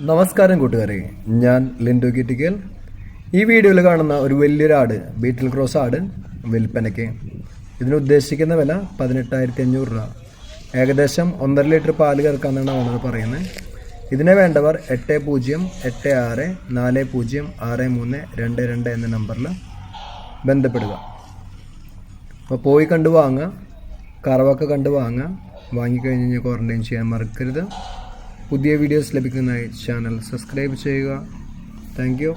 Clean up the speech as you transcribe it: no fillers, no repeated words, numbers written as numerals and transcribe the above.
നമസ്കാരം കൂട്ടുകാരെ, ഞാൻ ലിൻഡു കിറ്റിക്കൽ. ഈ വീഡിയോയിൽ കാണുന്ന ഒരു വലിയൊരു ആട്, ബീറ്റിൽ ക്രോസ് ആട് വിൽപ്പനയ്ക്ക്. ഇതിന് ഉദ്ദേശിക്കുന്ന വില 18,500 രൂപ. ഏകദേശം 1.5 ലിറ്റർ പാല് കറക്കാമെന്നാണ് ഓണർ പറയുന്നത്. ഇതിനെ വേണ്ടവർ 8086406322 എന്ന നമ്പറിൽ ബന്ധപ്പെടുക. അപ്പോൾ പോയി കണ്ടു വാങ്ങുക, കറവൊക്കെ കണ്ടു വാങ്ങുക. വാങ്ങിക്കഴിഞ്ഞ് കഴിഞ്ഞാൽ ക്വാറൻറ്റൈൻ ചെയ്യാൻ മറക്കരുത്. പുതിയ വീഡിയോസ് ലഭിക്കുന്നതിനായി ചാനൽ സബ്സ്ക്രൈബ് ചെയ്യുക. Thank you.